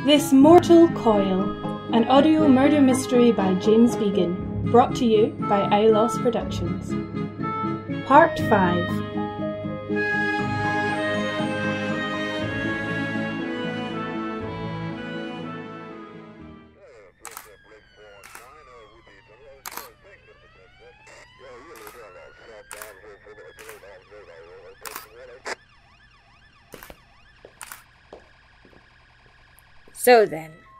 This Mortal Coil, an audio murder mystery by James Beagon, brought to you by Aulos Productions. Part 5.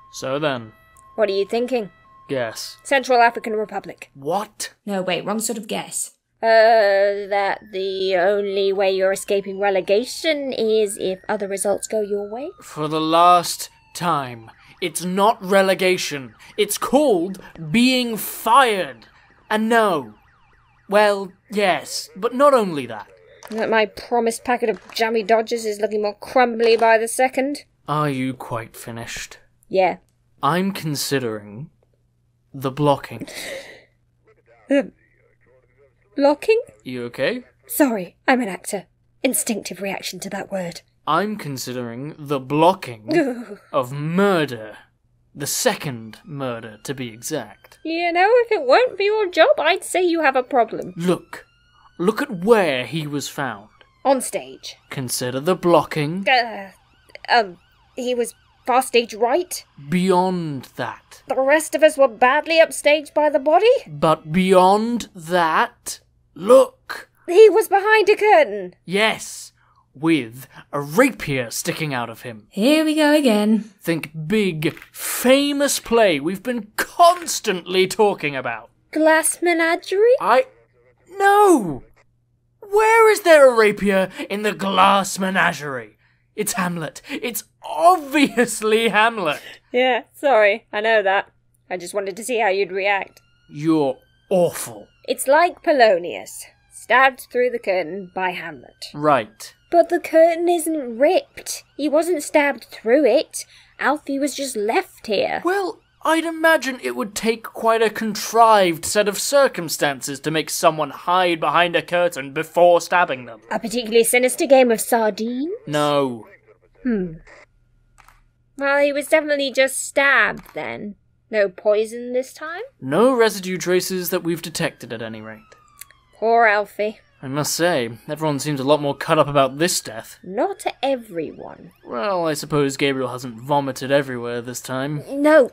So then. What are you thinking? Guess. Central African Republic. What? No, wait, wrong sort of guess. That the only way you're escaping relegation is if other results go your way? For the last time. It's not relegation. It's called being fired. And no. Well, yes, but not only that. That my promised packet of Jammie Dodgers is looking more crumbly by the second? Are you quite finished? Yeah. I'm considering the blocking. Blocking? You okay? Sorry, I'm an actor. Instinctive reaction to that word. I'm considering the blocking of murder. The second murder, to be exact. You know, if it weren't for your job, I'd say you have a problem. Look at where he was found. On stage. Consider the blocking. He was far stage right. Beyond that. The rest of us were badly upstaged by the body. But beyond that, look! He was behind a curtain. Yes, with a rapier sticking out of him. Here we go again. Think big, famous play we've been constantly talking about. Glass Menagerie? No! Where is there a rapier in the Glass Menagerie? It's Hamlet. It's obviously Hamlet. Yeah, sorry, I know that. I just wanted to see how you'd react. You're awful. It's like Polonius, stabbed through the curtain by Hamlet. Right. But the curtain isn't ripped. He wasn't stabbed through it. Alfie was just left here. Well, I'd imagine it would take quite a contrived set of circumstances to make someone hide behind a curtain before stabbing them. A particularly sinister game of sardines? No. Well, he was definitely just stabbed then. No poison this time? No residue traces that we've detected at any rate. Poor Alfie. I must say, everyone seems a lot more cut up about this death. Not everyone. Well, I suppose Gabriel hasn't vomited everywhere this time. No.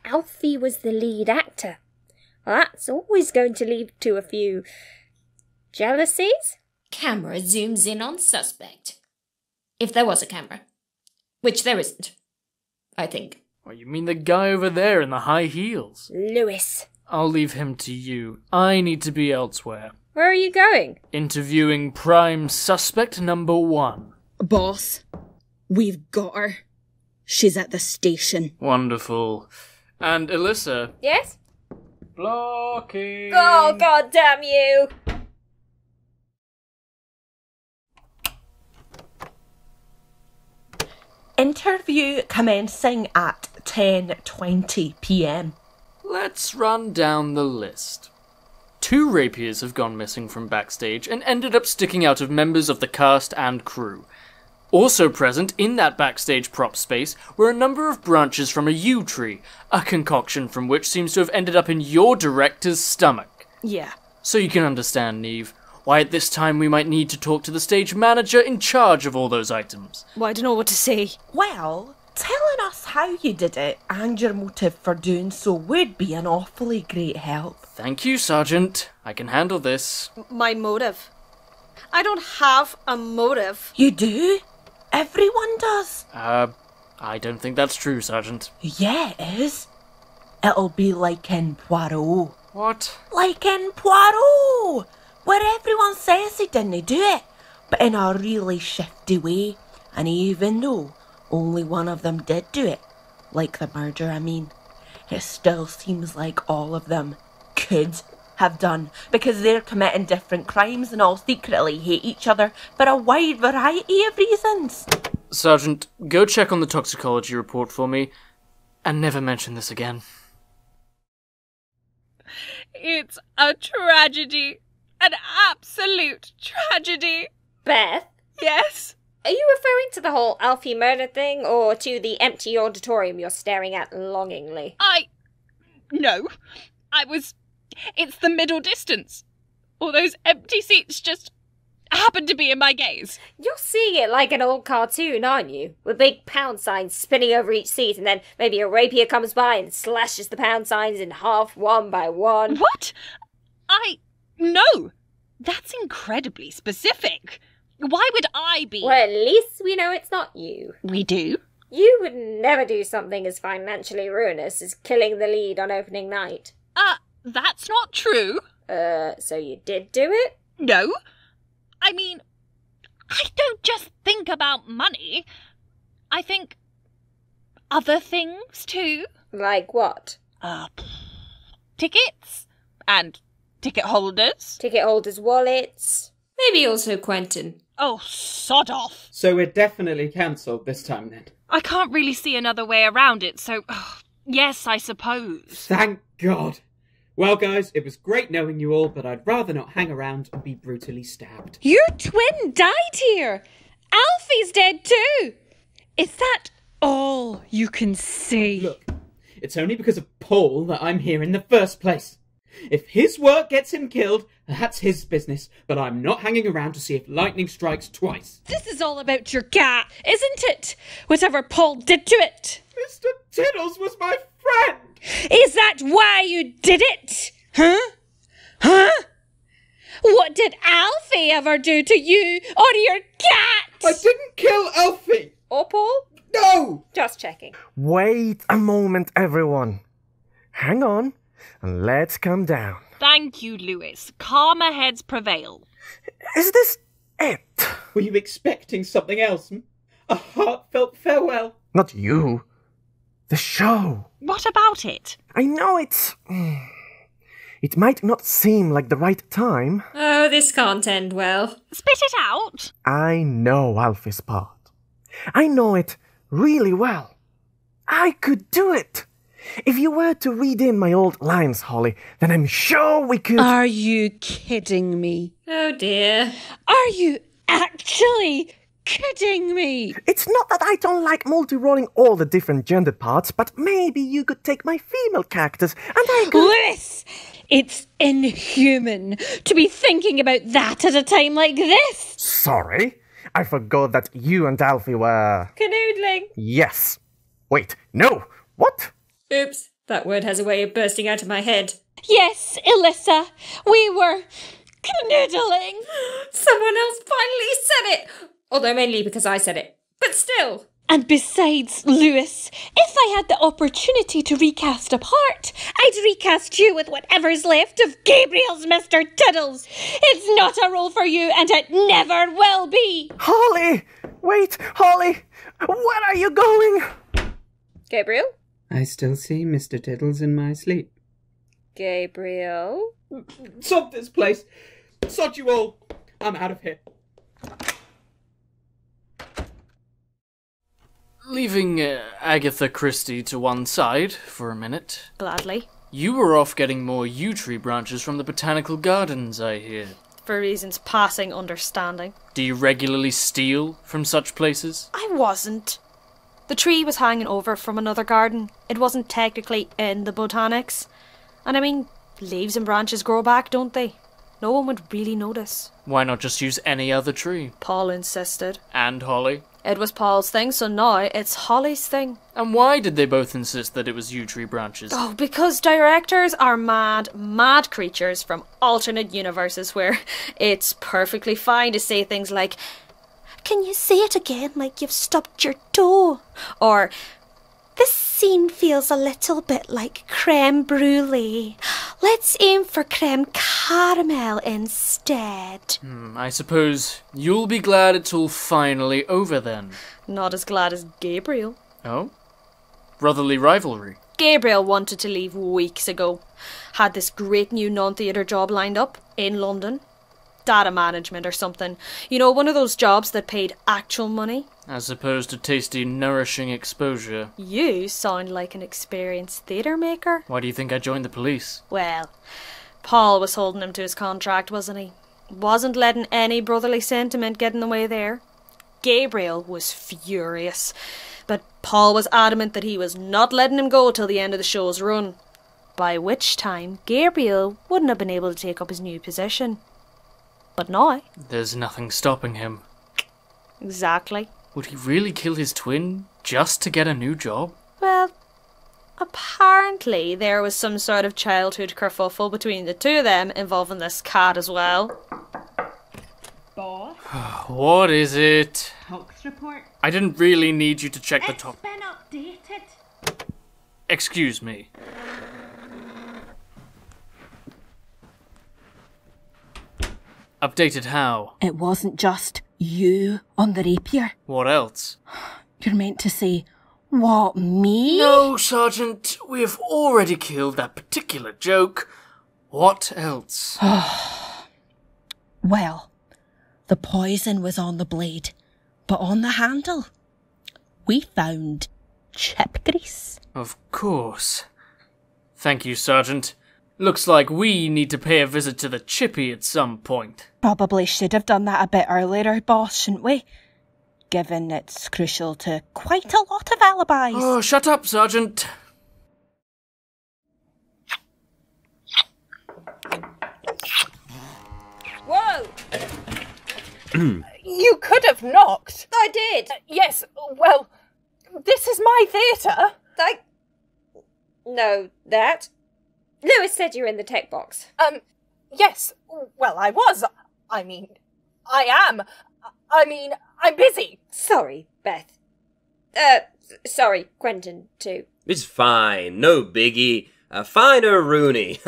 Alfie was the lead actor. Well, that's always going to lead to a few jealousies. Camera zooms in on suspect. If there was a camera. Which there isn't, I think. Oh, you mean the guy over there in the high heels? Lewis. I'll leave him to you. I need to be elsewhere. Where are you going? Interviewing prime suspect number 1. Boss, we've got her. She's at the station. Wonderful. And Elissa. Yes? Blocking. Oh, God damn you! Interview commencing at 10:20 p.m. Let's run down the list. 2 rapiers have gone missing from backstage and ended up sticking out of members of the cast and crew. Also present in that backstage prop space were a number of branches from a yew tree, a concoction from which seems to have ended up in your director's stomach. Yeah. So you can understand, Neve, why at this time we might need to talk to the stage manager in charge of all those items. Well, I don't know what to say. Well, telling us how you did it and your motive for doing so would be an awfully great help. Thank you, Sergeant. I can handle this. My motive? I don't have a motive. You do? Everyone does. I don't think that's true, Sergeant. Yeah, it is. It'll be like in Poirot. What? Like in Poirot, where everyone says he didn't do it, but in a really shifty way. And even though only one of them did do it, like the murder, I mean, it still seems like all of them could have done, because they're committing different crimes and all secretly hate each other for a wide variety of reasons. Sergeant, go check on the toxicology report for me, and never mention this again. It's a tragedy. An absolute tragedy. Beth? Yes? Are you referring to the whole Alfie murder thing, or to the empty auditorium you're staring at longingly? No. It's the middle distance. All those empty seats just happen to be in my gaze. You're seeing it like an old cartoon, aren't you? With big pound signs spinning over each seat, and then maybe a rapier comes by and slashes the pound signs in half one by one. What? No. That's incredibly specific. Why would I be? Well, at least we know it's not you. We do? You would never do something as financially ruinous as killing the lead on opening night. That's not true. So you did do it? No. I mean, I don't just think about money. I think other things too. Like what? Tickets and ticket holders. Ticket holders' wallets. Maybe also Quentin. Oh, sod off. So we're definitely cancelled this time then? I can't really see another way around it, so yes, I suppose. Thank God. Well, guys, it was great knowing you all, but I'd rather not hang around and be brutally stabbed. Your twin died here. Alfie's dead too. Is that all you can say? Look, it's only because of Paul that I'm here in the first place. If his work gets him killed, that's his business, but I'm not hanging around to see if lightning strikes twice. This is all about your cat, isn't it? Whatever Paul did to it. Mr. Tiddles was my friend! Is that why you did it? Huh? What did Alfie ever do to you or your cat? I didn't kill Alfie! Or Paul? No! Just checking. Wait a moment, everyone. Hang on, and let's calm down. Thank you, Lewis. Calmer heads prevail. Is this it? Were you expecting something else? A heartfelt farewell? Not you. The show. What about it? I know it might not seem like the right time. Oh, this can't end well. Spit it out. I know Alfie's part. I know it really well. I could do it. If you were to read in my old lines, Holly, then I'm sure we could... Are you kidding me? Oh dear. Are you actually kidding me? It's not that I don't like multi-rolling all the different gender parts, but maybe you could take my female characters and I could... Lewis! It's inhuman to be thinking about that at a time like this. Sorry, I forgot that you and Alfie were... Canoodling. Yes. Wait, no. What? Oops, that word has a way of bursting out of my head. Yes, Elissa, we were canoodling. Someone else finally said it! Although mainly because I said it. But still. And besides, Lewis, if I had the opportunity to recast a part, I'd recast you with whatever's left of Gabriel's Mr. Tiddles. It's not a role for you, and it never will be. Holly! Wait, Holly! Where are you going? Gabriel? I still see Mr. Tiddles in my sleep. Gabriel? Sod this place! Sod you all! I'm out of here. Leaving Agatha Christie to one side for a minute. Gladly. You were off getting more yew tree branches from the botanical gardens, I hear. For reasons passing understanding. Do you regularly steal from such places? I wasn't. The tree was hanging over from another garden. It wasn't technically in the botanics. And I mean, leaves and branches grow back, don't they? No one would really notice. Why not just use any other tree? Paul insisted. And Holly? It was Paul's thing, so now it's Holly's thing. And why did they both insist that it was yew tree branches? Oh, because directors are mad creatures from alternate universes where it's perfectly fine to say things like, "Can you say it again like you've stubbed your toe?" Or, "This scene feels a little bit like creme brulee. Let's aim for creme caramel instead." I suppose you'll be glad it's all finally over then. Not as glad as Gabriel. Oh? Brotherly rivalry? Gabriel wanted to leave weeks ago. Had this great new non-theatre job lined up in London. Data management or something. You know, one of those jobs that paid actual money. As opposed to tasty, nourishing exposure. You sound like an experienced theatre maker. Why do you think I joined the police? Well, Paul was holding him to his contract, wasn't he? Wasn't letting any brotherly sentiment get in the way there. Gabriel was furious, but Paul was adamant that he was not letting him go till the end of the show's run, by which time Gabriel wouldn't have been able to take up his new position. But now... There's nothing stopping him. Exactly. Would he really kill his twin just to get a new job? Well, apparently there was some sort of childhood kerfuffle between the two of them involving this cat as well. Boss, What is it? Talks report. I didn't really need you to check the top. It's been updated. Excuse me. Updated how? It wasn't just you on the rapier. What else? You're meant to say, what, me? No, Sergeant. We have already killed that particular joke. What else? Well, the poison was on the blade, but on the handle, we found chip grease. Of course. Thank you, Sergeant. Looks like we need to pay a visit to the chippy at some point. Probably should have done that a bit earlier, boss, shouldn't we? Given it's crucial to quite a lot of alibis. Oh, shut up, Sergeant. Whoa! You could have knocked. I did. Yes, well, this is my theatre. No, that. Lewis said you were in the tech box. Yes, well, I was. I mean, I am. I mean, I'm busy. Sorry, Beth. Sorry, Quentin, too. It's fine, no biggie. Finer Rooney.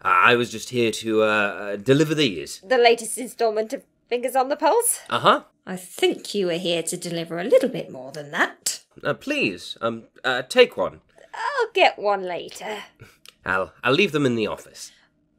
I was just here to deliver these. The latest instalment of Fingers on the Pulse? Uh-huh. I think you were here to deliver a little bit more than that. Please, take one. I'll get one later. I'll leave them in the office.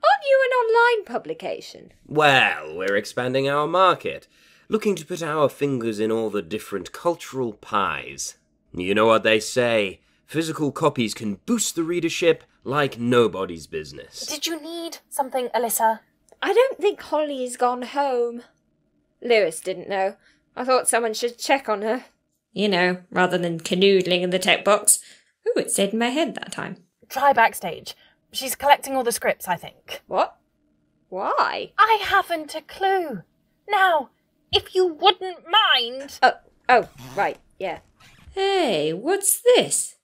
Aren't you an online publication? Well, we're expanding our market, looking to put our fingers in all the different cultural pies. You know what they say, physical copies can boost the readership like nobody's business. Did you need something, Elissa? I don't think Holly's gone home. Lewis didn't know. I thought someone should check on her. You know, rather than canoodling in the tech box. Ooh, it stayed in my head that time. Try backstage. She's collecting all the scripts, I think. What? Why? I haven't a clue. Now, if you wouldn't mind... Oh, right, yeah. Hey, what's this?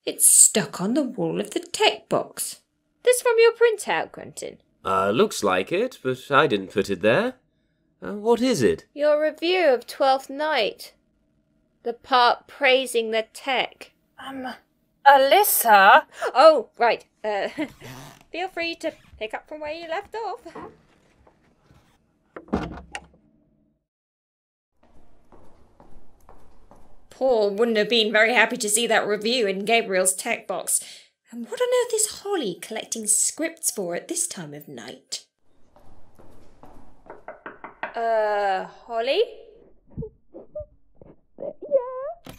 It's stuck on the wall of the tech box. This from your printout, Quentin? Looks like it, but I didn't put it there. What is it? Your review of Twelfth Night. The part praising the tech. Elissa? Oh, right. Feel free to pick up from where you left off. Paul wouldn't have been very happy to see that review in Gabriel's tech box. And what on earth is Holly collecting scripts for at this time of night? Holly? Yeah?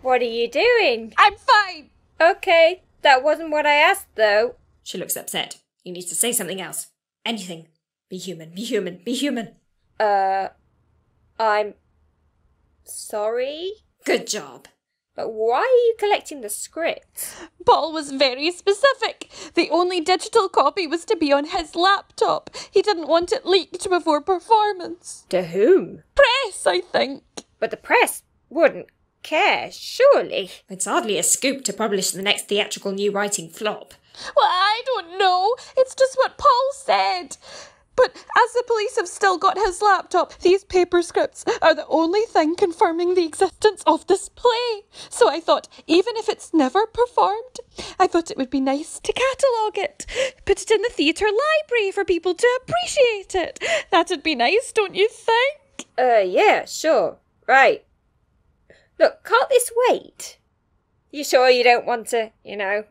What are you doing? I'm fine. Okay, that wasn't what I asked, though. She looks upset. You need to say something else. Anything. Be human, be human, be human. I'm sorry? Good job. But why are you collecting the scripts? Paul was very specific. The only digital copy was to be on his laptop. He didn't want it leaked before performance. To whom? Press, I think. But the press wouldn't care, surely. It's hardly a scoop to publish the next theatrical new writing flop. Well, I don't know. It's just what Paul said. But as the police have still got his laptop, these paper scripts are the only thing confirming the existence of this play. So I thought, even if it's never performed, I thought it would be nice to catalogue it. Put it in the theatre library for people to appreciate it. That'd be nice, don't you think? Yeah, sure. Right. Look, can't this wait? You sure you don't want to,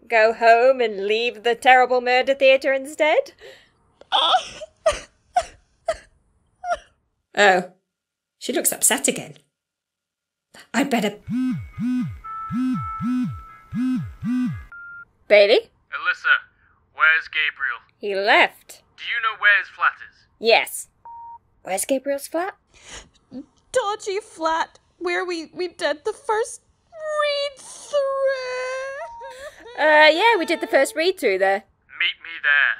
go home and leave the terrible murder theatre instead? Oh, she looks upset again. I'd better... Bailey? Elissa, where's Gabriel? He left. Do you know where his flat is? Yes. Where's Gabriel's flat? Dodgy flat where we did the first read-through. Yeah, we did the first read-through there. Meet me there.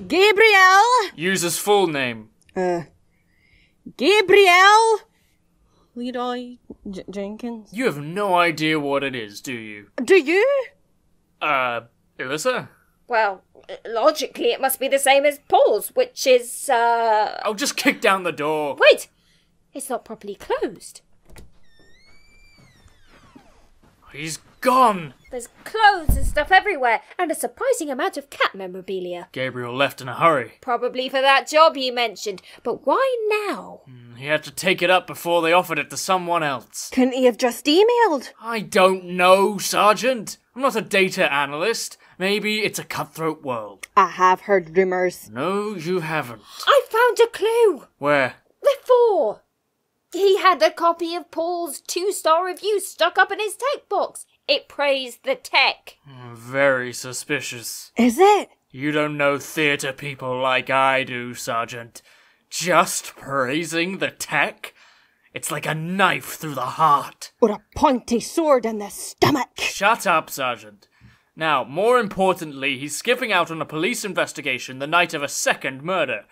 Gabriel! Use his full name. Gabriel! Leroy Jenkins. You have no idea what it is, do you? Do you? Elissa? Well, logically it must be the same as Paul's, which is, I'll just kick down the door. Wait! It's not properly closed. He's gone. There's clothes and stuff everywhere, and a surprising amount of cat memorabilia. Gabriel left in a hurry. Probably for that job you mentioned, but why now? He had to take it up before they offered it to someone else. Couldn't he have just emailed? I don't know, Sergeant. I'm not a data analyst. Maybe it's a cutthroat world. I have heard rumours. No, you haven't. I found a clue! Where? Before! He had a copy of Paul's 2-star review stuck up in his tech box. It praised the tech. Very suspicious. Is it? You don't know theatre people like I do, Sergeant. Just praising the tech? It's like a knife through the heart. Or a pointy sword in the stomach. Shut up, Sergeant. Now, more importantly, he's skipping out on a police investigation the night of a second murder.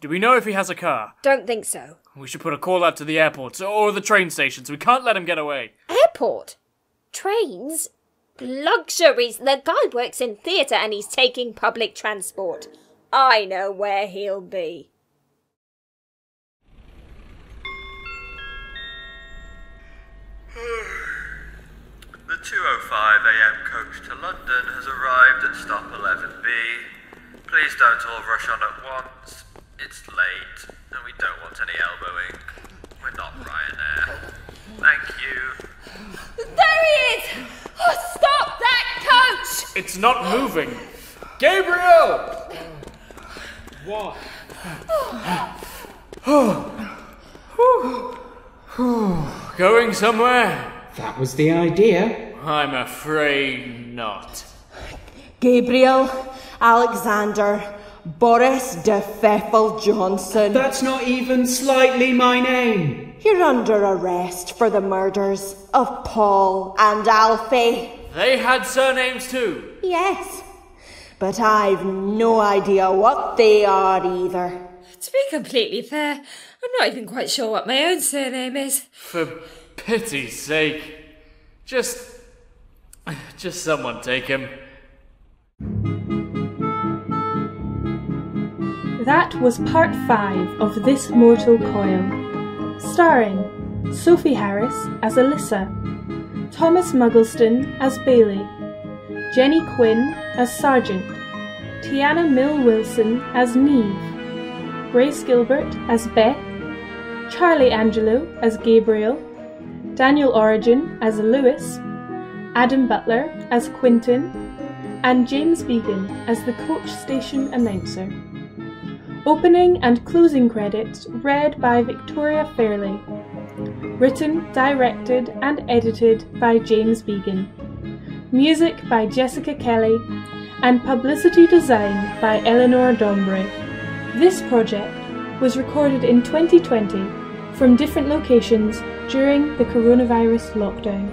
Do we know if he has a car? Don't think so. We should put a call out to the airports or the train stations. We can't let him get away. Airport? Trains? Luxuries. The guy works in theatre and he's taking public transport. I know where he'll be. The 2:05 a.m. coach to London has arrived at stop 11B. Please don't all rush on at once. It's late, and we don't want any elbowing. We're not Ryanair. Thank you. There he is! Oh, stop that coach! It's not moving. Gabriel! What? Going somewhere? That was the idea. I'm afraid not. Gabriel Alexander Boris de Pfeffel Johnson. That's not even slightly my name. You're under arrest for the murders of Paul and Alfie. They had surnames too. Yes, but I've no idea what they are either. To be completely fair, I'm not even quite sure what my own surname is. For pity's sake. Just someone take him. That was part 5 of This Mortal Coil, starring Sophie Harris as Elissa, Thomas Muggleston as Bailey, Jenny Quinn as Sergeant, Tiana Mill-Wilson as Neve, Grace Gilbert as Beth, Charlie Angelo as Gabriel, Daniel Origin as Lewis, Adam Butler as Quintin, and James Beagon as the coach station announcer. Opening and closing credits read by Victoria Fairley. Written, directed and edited by James Beagon. Music by Jessica Kelly and publicity design by Eleanor Dombre. This project was recorded in 2020 from different locations during the coronavirus lockdown.